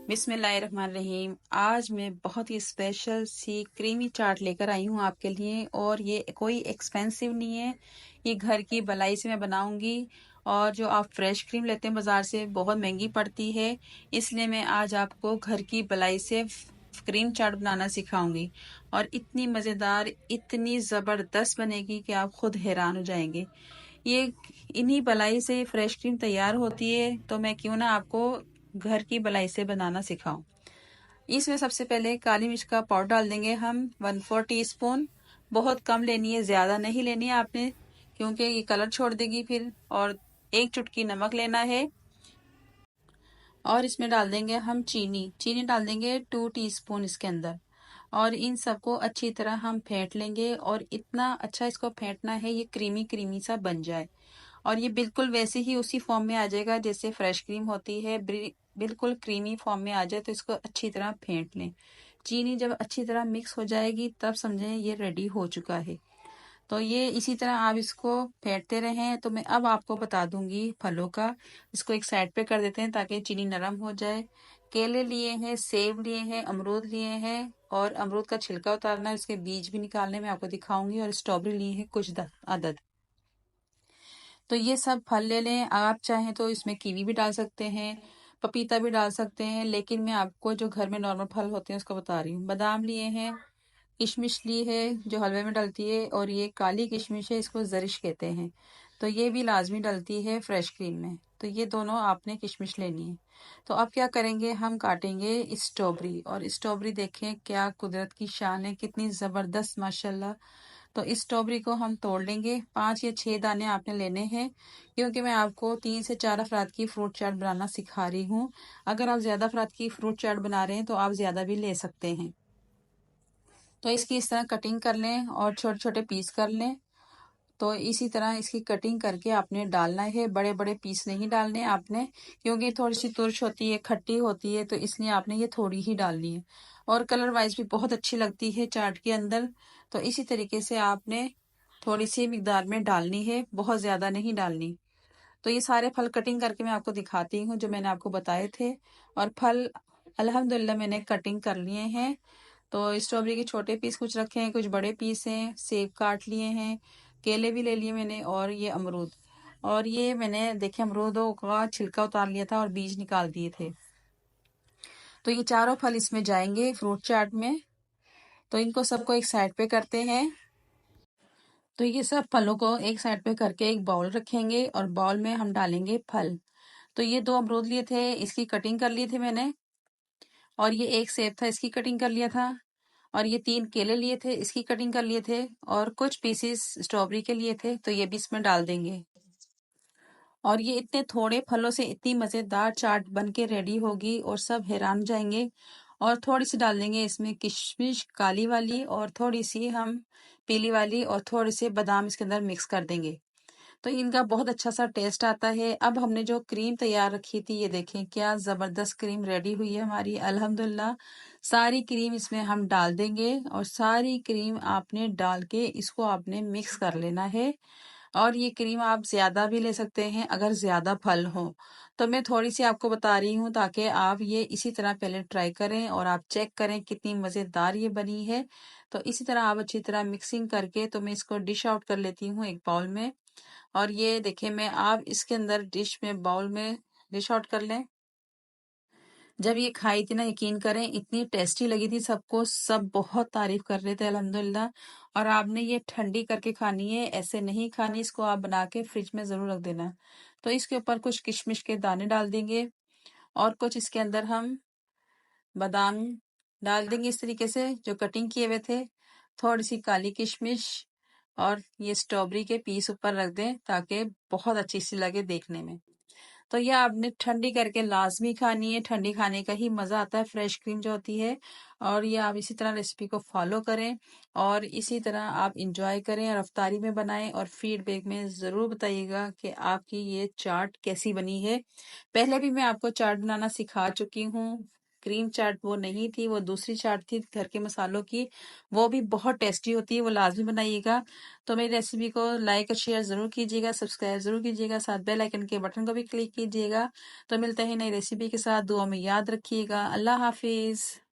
बिस्मिल्लाहिर्रहमानिर्रहीम। आज मैं बहुत ही स्पेशल सी क्रीमी चाट लेकर आई हूँ आपके लिए, और ये कोई एक्सपेंसिव नहीं है। ये घर की भलाई से मैं बनाऊंगी। और जो आप फ्रेश क्रीम लेते हैं बाजार से, बहुत महंगी पड़ती है। इसलिए मैं आज आपको घर की भलाई से क्रीम चाट बनाना सिखाऊंगी, और इतनी मज़ेदार, इतनी ज़बरदस्त बनेगी कि आप खुद हैरान हो जाएंगे। ये इन्हीं भलाई से फ्रेश क्रीम तैयार होती है, तो मैं क्यों ना आपको घर की भलाई से बनाना सिखाऊं। इसमें सबसे पहले काली मिर्च का पाउडर डाल देंगे हम 1/4 टीस्पून। बहुत कम लेनी है, ज्यादा नहीं लेनी है आपने, क्योंकि ये कलर छोड़ देगी फिर। और 1 चुटकी नमक लेना है, और इसमें डाल देंगे हम चीनी। चीनी डाल देंगे 2 टीस्पून इसके अंदर। और इन सबको अच्छी तरह हम फेंट लेंगे, और इतना अच्छा इसको फेंटना है ये क्रीमी क्रीमी सा बन जाए। और ये बिल्कुल वैसे ही उसी फॉर्म में आ जाएगा जैसे फ्रेश क्रीम होती है। बिल्कुल क्रीमी फॉर्म में आ जाए तो इसको अच्छी तरह फेंट लें। चीनी जब अच्छी तरह मिक्स हो जाएगी तब समझें ये रेडी हो चुका है। तो ये इसी तरह आप इसको फेंटते रहें। तो मैं अब आपको बता दूंगी फलों का। इसको एक साइड पे कर देते हैं ताकि चीनी नरम हो जाए। केले लिए हैं, सेब लिए हैं, अमरूद लिए हैं, और अमरूद का छिलका उतारना है, उसके बीज भी निकालने में आपको दिखाऊंगी। और स्ट्रॉबेरी लिए हैं कुछ अदद। तो ये सब फल ले लें। आप चाहें तो इसमें कीवी भी डाल सकते हैं, पपीता भी डाल सकते हैं, लेकिन मैं आपको जो घर में नॉर्मल फल होते हैं उसको बता रही हूँ। बादाम लिए हैं, किशमिश ली है जो हलवे में डलती है, और ये काली किशमिश है, इसको जरिश कहते हैं। तो ये भी लाजमी डलती है फ्रेश क्रीम में। तो ये दोनों आपने किशमिश लेनी है। तो अब क्या करेंगे, हम काटेंगे स्ट्रॉबेरी। और स्ट्रॉबेरी देखें क्या कुदरत की शान है, कितनी ज़बरदस्त माशाल्लाह। तो इस स्ट्रॉबेरी को हम तोड़ लेंगे। 5 या 6 दाने आपने लेने हैं, क्योंकि मैं आपको 3 से 4 अफराद की फ्रूट चाट बनाना सिखा रही हूँ। अगर आप ज़्यादा अफराद की फ्रूट चाट बना रहे हैं तो आप ज़्यादा भी ले सकते हैं। तो इसकी इस तरह कटिंग कर लें और छोटे छोटे पीस कर लें। तो इसी तरह इसकी कटिंग करके आपने डालना है। बड़े बड़े पीस नहीं डालने आपने, क्योंकि थोड़ी सी तुरश होती है, खट्टी होती है, तो इसलिए आपने ये थोड़ी ही डालनी है। और कलर वाइज भी बहुत अच्छी लगती है चाट के अंदर। तो इसी तरीके से आपने थोड़ी सी मिकदार में डालनी है, बहुत ज़्यादा नहीं डालनी। तो ये सारे फल कटिंग करके मैं आपको दिखाती हूँ जो मैंने आपको बताए थे। और फल अल्हम्दुलिल्लाह मैंने कटिंग कर लिए हैं। तो स्ट्रॉबेरी के छोटे पीस कुछ रखे हैं, कुछ बड़े पीस हैं, सेब काट लिए हैं, केले भी ले लिए मैंने, और ये अमरूद। और ये मैंने देखे अमरूदों का छिलका उतार लिया था और बीज निकाल दिए थे। तो ये चारों फल इसमें जाएंगे फ्रूट चाट में। तो इनको सबको एक साइड पे करते हैं। तो ये सब फलों को एक साइड पे करके एक बाउल रखेंगे, और बाउल में हम डालेंगे फल। तो ये 2 अमरूद लिए थे, इसकी कटिंग कर लिए थे मैंने। और ये एक सेब था, इसकी कटिंग कर लिया था। और ये 3 केले लिए थे, इसकी कटिंग कर लिए थे। और कुछ पीसेस स्ट्रॉबेरी के लिए थे, तो ये भी इसमें डाल देंगे। और ये इतने थोड़े फलों से इतनी मज़ेदार चाट बन के रेडी होगी, और सब हैरान जाएंगे। और थोड़ी सी डाल देंगे इसमें किशमिश काली वाली, और थोड़ी सी हम पीली वाली, और थोड़े से बादाम इसके अंदर मिक्स कर देंगे। तो इनका बहुत अच्छा सा टेस्ट आता है। अब हमने जो क्रीम तैयार रखी थी, ये देखें क्या ज़बरदस्त क्रीम रेडी हुई है हमारी अल्हम्दुलिल्लाह। सारी क्रीम इसमें हम डाल देंगे, और सारी क्रीम आपने डाल के इसको आपने मिक्स कर लेना है। और ये क्रीम आप ज़्यादा भी ले सकते हैं अगर ज़्यादा फल हो। तो मैं थोड़ी सी आपको बता रही हूँ ताकि आप ये इसी तरह पहले ट्राई करें और आप चेक करें कितनी मज़ेदार ये बनी है। तो इसी तरह आप अच्छी तरह मिक्सिंग करके, तो मैं इसको डिश आउट कर लेती हूँ एक बाउल में। और ये देखिए, मैं आप इसके अंदर डिश में बाउल में डिश आउट कर लें। जब ये खाई थी ना, यकीन करें इतनी टेस्टी लगी थी सबको, सब बहुत तारीफ कर रहे थे अल्हम्दुलिल्लाह। और आपने ये ठंडी करके खानी है, ऐसे नहीं खानी। इसको आप बना के फ्रिज में ज़रूर रख देना। तो इसके ऊपर कुछ किशमिश के दाने डाल देंगे, और कुछ इसके अंदर हम बादाम डाल देंगे इस तरीके से जो कटिंग किए हुए थे। थोड़ी सी काली किशमिश, और ये स्ट्रॉबेरी के पीस ऊपर रख दें ताकि बहुत अच्छी सी लगे देखने में। तो ये आपने ठंडी करके लाजमी खानी है, ठंडी खाने का ही मज़ा आता है फ्रेश क्रीम जो होती है। और ये आप इसी तरह रेसिपी को फॉलो करें, और इसी तरह आप इंजॉय करें, और अफ्तारी में बनाएं, और फीडबैक में ज़रूर बताइएगा कि आपकी ये चाट कैसी बनी है। पहले भी मैं आपको चाट बनाना सिखा चुकी हूँ, क्रीम चाट वो नहीं थी, वो दूसरी चाट थी घर के मसालों की। वो भी बहुत टेस्टी होती है, वो लाज़मी बनाइएगा। तो मेरी रेसिपी को लाइक और शेयर ज़रूर कीजिएगा, सब्सक्राइब ज़रूर कीजिएगा, साथ बेल आइकन के बटन को भी क्लिक कीजिएगा। तो मिलते हैं नई रेसिपी के साथ, दुआ में याद रखिएगा। अल्लाह हाफ़िज़।